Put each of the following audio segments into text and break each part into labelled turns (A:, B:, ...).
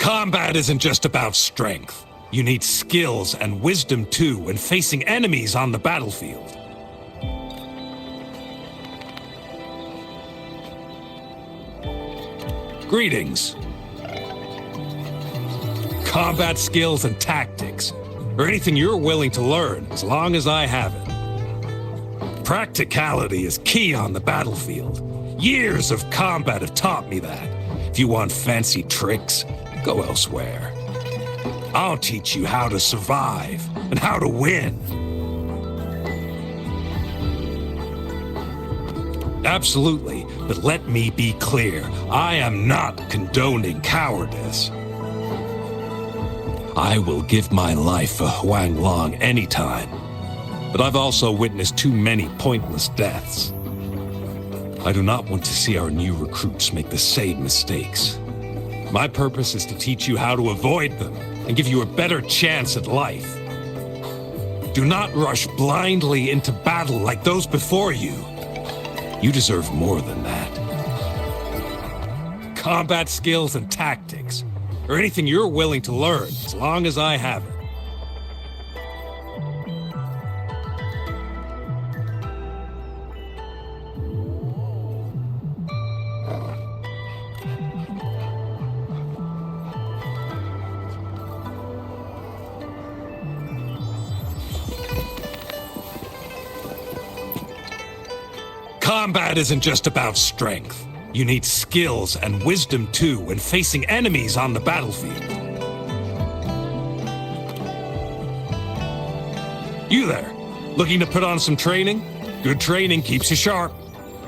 A: Combat isn't just about strength. You need skills and wisdom too when facing enemies on the battlefield. Greetings. Combat skills and tactics, or anything you're willing to learn, as long as I have it. Practicality is key on the battlefield. Years of combat have taught me that. If you want fancy tricks, go elsewhere. I'll teach you how to survive and how to win. Absolutely, but let me be clear. I am not condoning cowardice. I will give my life for Huang Long anytime, but I've also witnessed too many pointless deaths. I do not want to see our new recruits make the same mistakes. My purpose is to teach you how to avoid them and give you a better chance at life. Do not rush blindly into battle like those before you. You deserve more than that. Combat skills and tactics, or anything you're willing to learn, as long as I have it. Combat isn't just about strength. You need skills and wisdom too when facing enemies on the battlefield. You there, looking to put on some training? Good training keeps you sharp.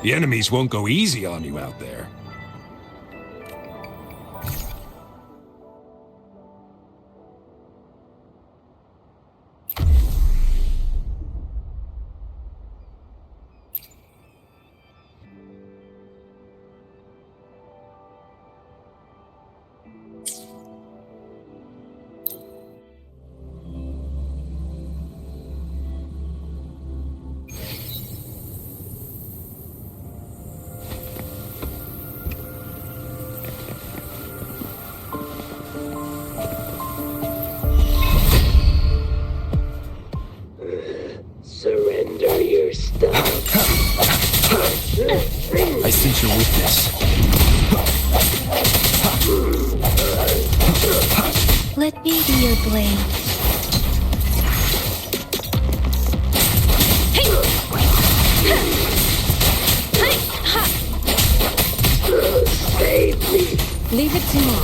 A: The enemies won't go easy on you out there.
B: Surrender your stuff.
C: I sense your weakness.
D: Let me be your blade.
B: Save me.
D: Leave it to me.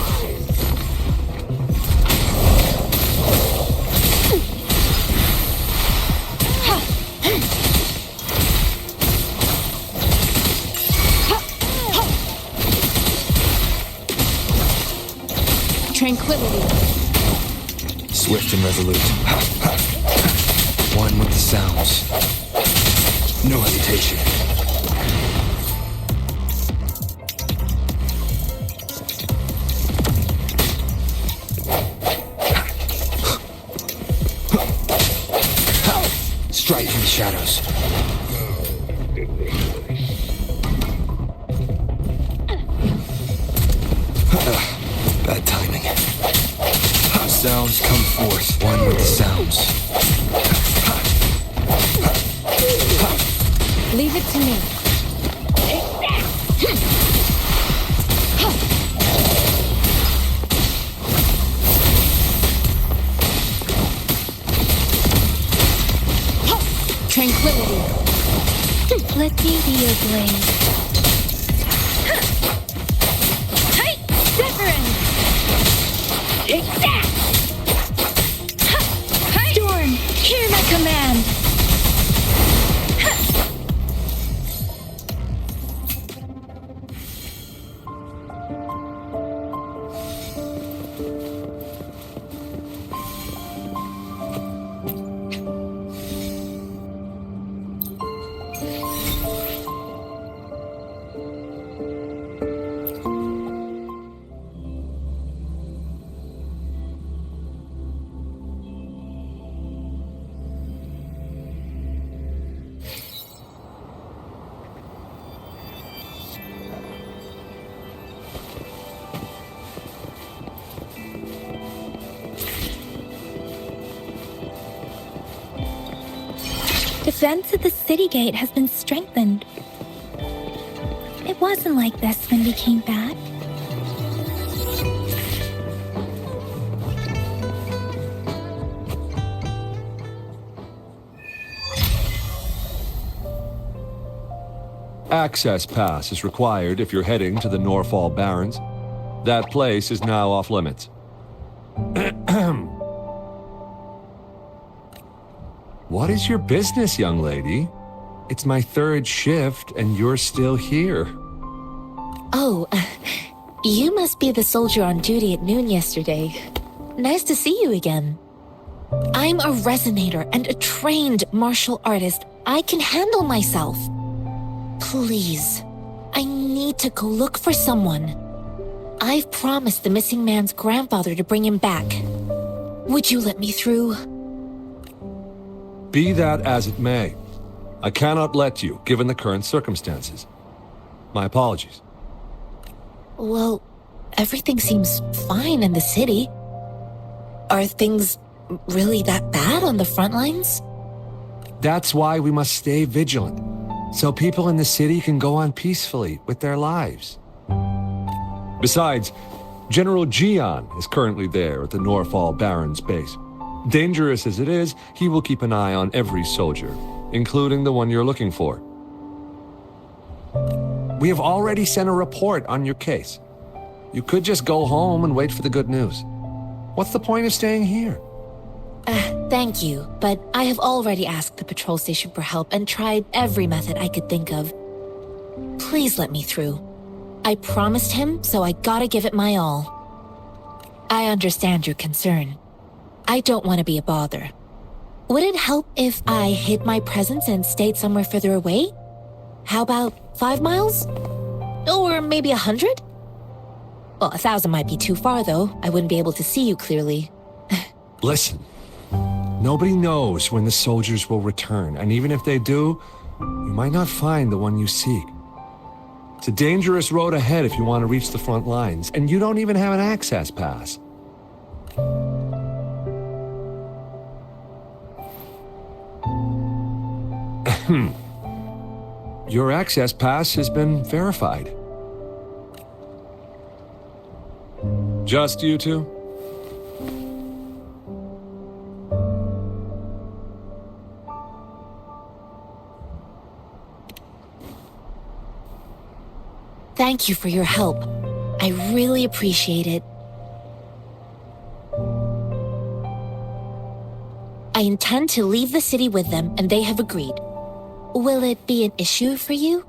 D: Tranquility.
C: Swift and resolute. One with the sounds. No hesitation. Strike in the shadows. Bad timing. Sounds come forth. One with the sounds.
D: Leave it to me. Tranquility. Let me be your blade. Storm, hear my command. defense of the city gate has been strengthened. It wasn't like this when we came back.
E: Access pass is required if you're heading to the Norfall Barrens. That place is now off limits. What is your business, young lady? It's my third shift and you're still here.
F: Oh, you must be the soldier on duty at noon yesterday. Nice to see you again. I'm a resonator and a trained martial artist. I can handle myself. Please, I need to go look for someone. I've promised the missing man's grandfather to bring him back. Would you let me through?
E: Be that as it may, I cannot let you, given the current circumstances. My apologies.
F: Well, everything seems fine in the city. Are things really that bad on the front lines?
E: That's why we must stay vigilant, so people in the city can go on peacefully with their lives. Besides, General Gian is currently there at the Norfall Barrens base. Dangerous as it is, he will keep an eye on every soldier, including the one you're looking for. We have already sent a report on your case. You could just go home and wait for the good news. What's the point of staying here?
F: Thank you, but I have already asked the patrol station for help and tried every method I could think of. Please let me through. I promised him, so I gotta give it my all. I understand your concern. I don't want to be a bother. Would it help if I hid my presence and stayed somewhere further away? How about 5 miles? Or maybe 100? Well, 1,000 might be too far, though. I wouldn't be able to see you clearly.
E: Listen, nobody knows when the soldiers will return, and even if they do, you might not find the one you seek. It's a dangerous road ahead if you want to reach the front lines, and you don't even have an access pass. Your access pass has been verified. Just you two?
F: Thank you for your help. I really appreciate it. I intend to leave the city with them, and they have agreed. Will it be an issue for you?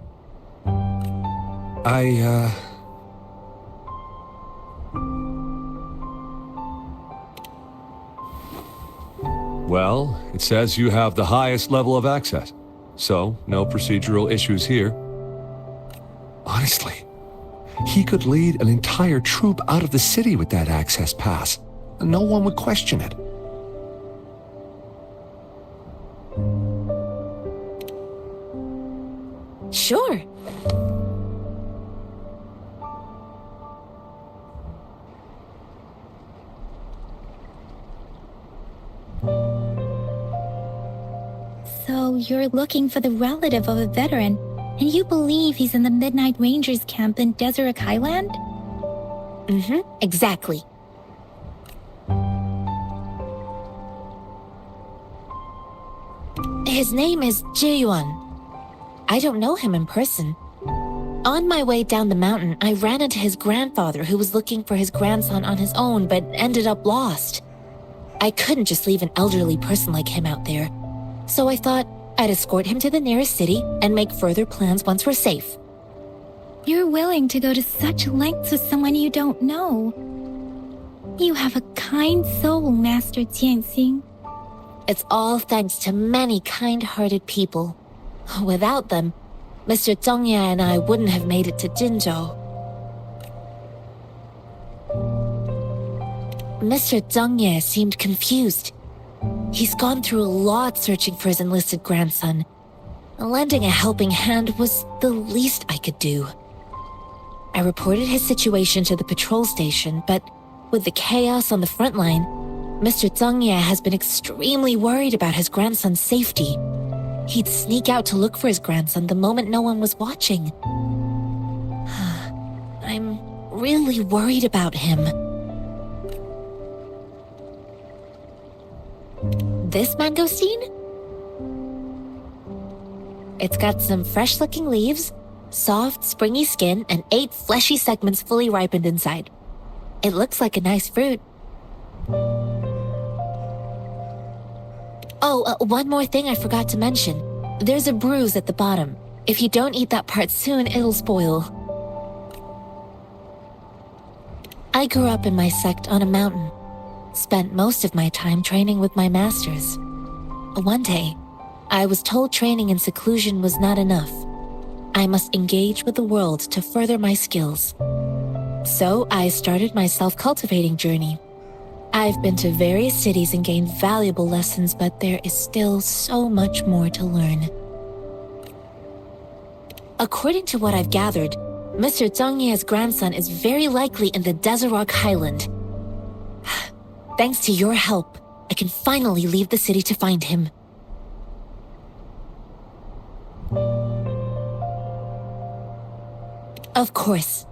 E: Well, it says you have the highest level of access, so no procedural issues here. Honestly, he could lead an entire troop out of the city with that access pass, and no one would question it.
F: Sure.
D: So you're looking for the relative of a veteran, and you believe he's in the Midnight Rangers camp in Deseret Highland?
F: Exactly. His name is Ji-yuan. I don't know him in person. On my way down the mountain, I ran into his grandfather who was looking for his grandson on his own but ended up lost. I couldn't just leave an elderly person like him out there, so I thought I'd escort him to the nearest city and make further plans once we're safe.
D: You're willing to go to such lengths with someone you don't know. You have a kind soul, Master Jianxing.
F: It's all thanks to many kind-hearted people. Without them, Mr. Zhongye and I wouldn't have made it to Jinzhou. Mr. Zhongye seemed confused. He's gone through a lot searching for his enlisted grandson. Lending a helping hand was the least I could do. I reported his situation to the patrol station, but with the chaos on the front line, Mr. Zhongye has been extremely worried about his grandson's safety. He'd sneak out to look for his grandson the moment no one was watching. I'm really worried about him. This mangosteen? It's got some fresh-looking leaves, soft, springy skin, and 8 fleshy segments fully ripened inside. It looks like a nice fruit. Oh, one more thing I forgot to mention. There's a bruise at the bottom. If you don't eat that part soon, it'll spoil. I grew up in my sect on a mountain. Spent most of my time training with my masters. One day, I was told training in seclusion was not enough. I must engage with the world to further my skills. So I started my self-cultivating journey. I've been to various cities and gained valuable lessons, but there is still so much more to learn. According to what I've gathered, Mr. Zhang Ye's grandson is very likely in the Desert Highland. Thanks to your help, I can finally leave the city to find him. Of course.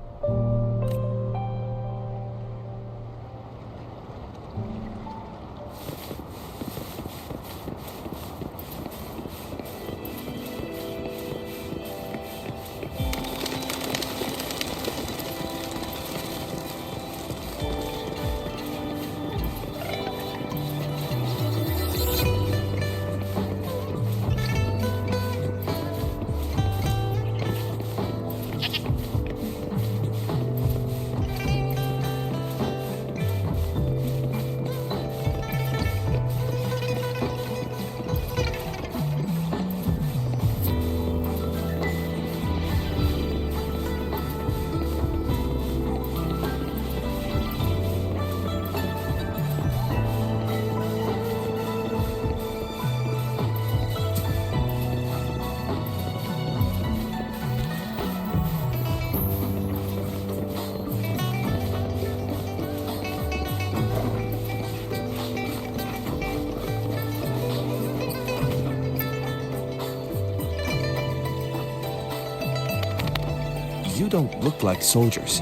C: You don't look like soldiers.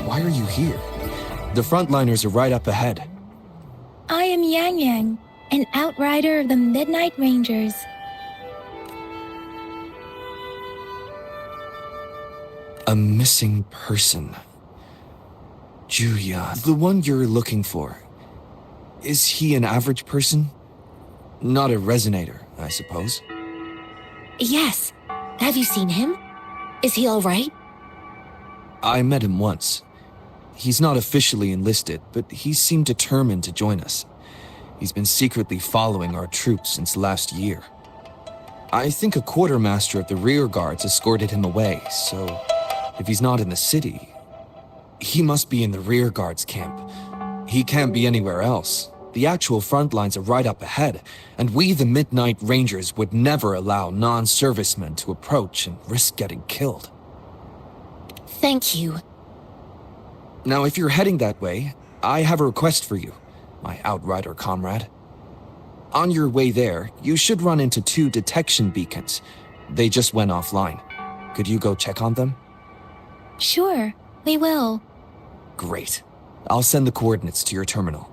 C: Why are you here? The frontliners are right up ahead.
D: I am Yang Yang, an outrider of the Midnight Rangers.
C: A missing person. Juya, the one you're looking for. Is he an average person? Not a resonator, I suppose.
F: Yes. Have you seen him? Is he all right?
C: I met him once. He's not officially enlisted, but he seemed determined to join us. He's been secretly following our troops since last year. I think a quartermaster of the rear guards escorted him away, so if he's not in the city, he must be in the rear guards camp. He can't be anywhere else. The actual front lines are right up ahead, and we, the Midnight Rangers, would never allow non-servicemen to approach and risk getting killed.
F: Thank you.
C: Now, if you're heading that way, I have a request for you, my outrider comrade. On your way there, you should run into 2 detection beacons. They just went offline. Could you go check on them?
D: Sure, we will.
C: Great. I'll send the coordinates to your terminal.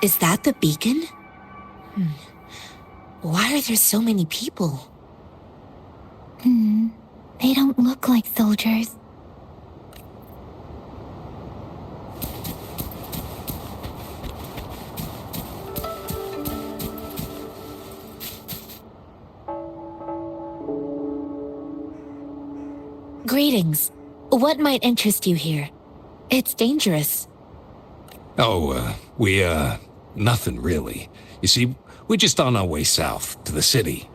F: Is that the beacon? Why are there so many people?
D: They don't look like soldiers.
F: Greetings. What might interest you here? It's dangerous.
A: Oh, nothing really. You see, we're just on our way south to the city.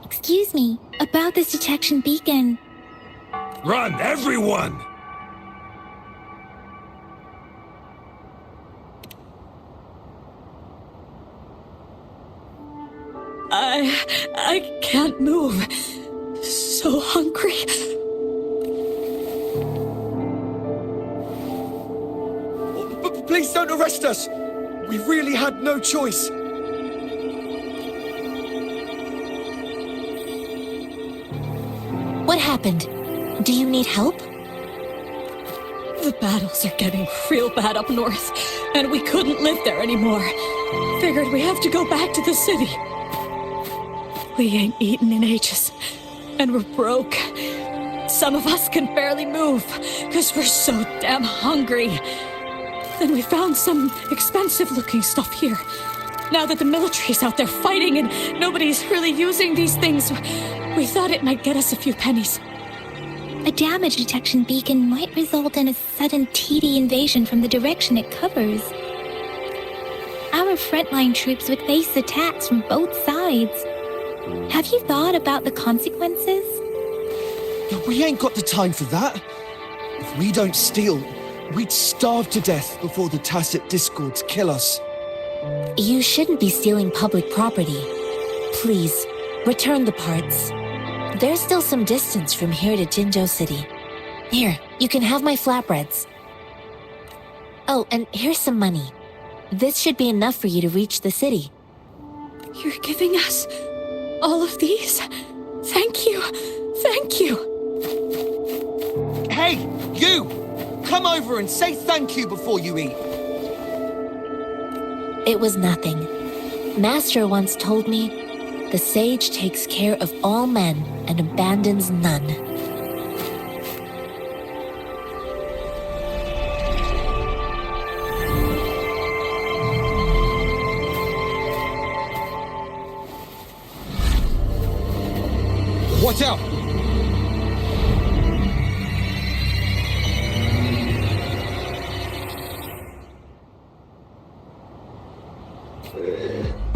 D: Excuse me, about this detection beacon.
A: Run, everyone!
G: I can't move. So hungry.
C: Please don't arrest us! We really had no choice.
F: What happened? Do you need help?
G: The battles are getting real bad up north, and we couldn't live there anymore. Figured we have to go back to the city. We ain't eaten in ages, and we're broke. Some of us can barely move, because we're so damn hungry. Then we found some expensive-looking stuff here. Now that the military's out there fighting and nobody's really using these things, we thought it might get us a few pennies.
D: A damage detection beacon might result in a sudden TD invasion from the direction it covers. Our frontline troops would face attacks from both sides. Have you thought about the consequences?
C: We ain't got the time for that. If we don't steal, we'd starve to death before the tacit discords kill us.
F: You shouldn't be stealing public property. Please, return the parts. There's still some distance from here to Jinzhou City. Here, you can have my flatbreads. Oh, and here's some money. This should be enough for you to reach the city.
G: You're giving us all of these? Thank you. Thank you.
C: Hey, you! Come over and say thank you before you eat.
F: It was nothing. Master once told me, the sage takes care of all men and abandons none.
C: Watch out!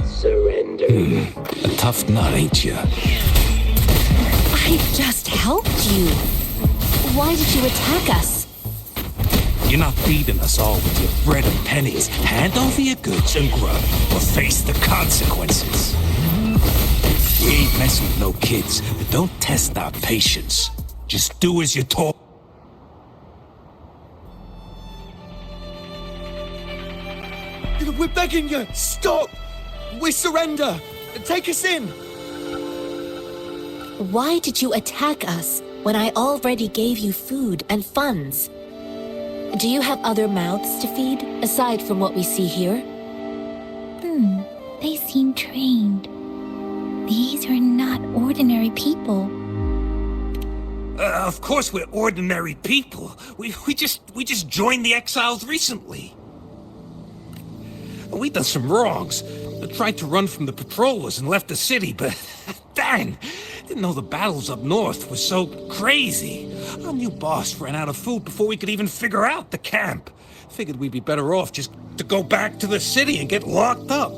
B: Surrender.
A: A tough nut, ain't ya?
F: I just helped you. Why did you attack us?
A: You're not feeding us all with your bread and pennies. Hand over your goods and grub, or face the consequences. We ain't messing with no kids, but don't test our patience. Just do as you're told.
C: We're begging you, stop! We surrender! Take us in!
F: Why did you attack us when I already gave you food and funds? Do you have other mouths to feed, aside from what we see here?
D: They seem trained. These are not ordinary people.
A: Of course we're ordinary people. We just joined the exiles recently. We done some wrongs. Tried to run from the patrollers and left the city, but dang, didn't know the battles up north were so crazy. Our new boss ran out of food before we could even figure out the camp. Figured we'd be better off just to go back to the city and get locked up.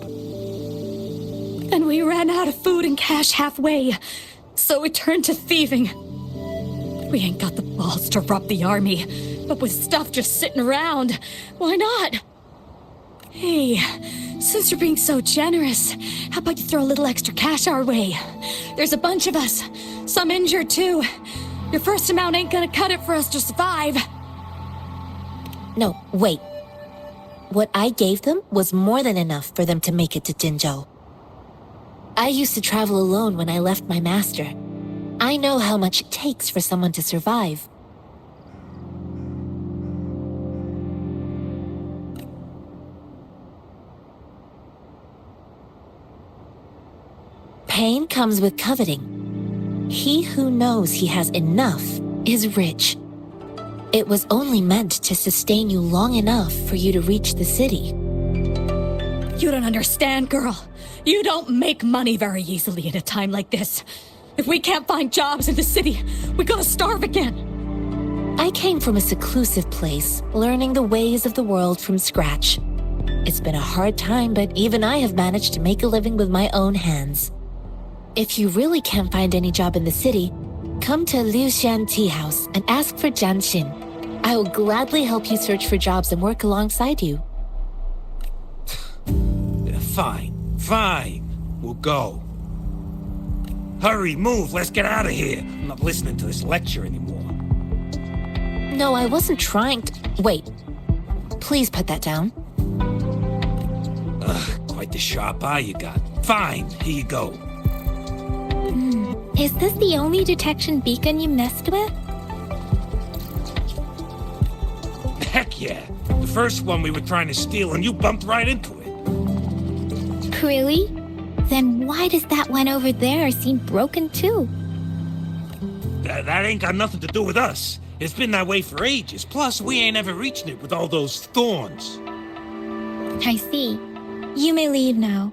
G: And we ran out of food and cash halfway, so we turned to thieving. We ain't got the balls to rob the army, but with stuff just sitting around, why not? Hey, since you're being so generous, how about you throw a little extra cash our way? There's a bunch of us, some injured too. Your first amount ain't gonna cut it for us to survive.
F: No, wait. What I gave them was more than enough for them to make it to Jinzhou. I used to travel alone when I left my master. I know how much it takes for someone to survive. Pain comes with coveting. He who knows he has enough is rich. It was only meant to sustain you long enough for you to reach the city.
G: You don't understand, girl. You don't make money very easily in a time like this. If we can't find jobs in the city, we're gonna starve again.
F: I came from a seclusive place, learning the ways of the world from scratch. It's been a hard time, but even I have managed to make a living with my own hands. If you really can't find any job in the city, come to Liu Xian Tea House and ask for Jian Xin. I will gladly help you search for jobs and work alongside you.
A: Fine. We'll go. Hurry, move, let's get out of here. I'm not listening to this lecture anymore.
F: No, I wasn't trying to... Wait. Please put that down.
A: Quite the sharp eye you got. Fine, here you go.
D: Is this the only detection beacon you messed with?
A: Heck yeah. The first one we were trying to steal and you bumped right into it.
D: Really? Then why does that one over there seem broken too?
A: That ain't got nothing to do with us. It's been that way for ages. Plus, we ain't ever reaching it with all those thorns.
D: I see. You may leave now.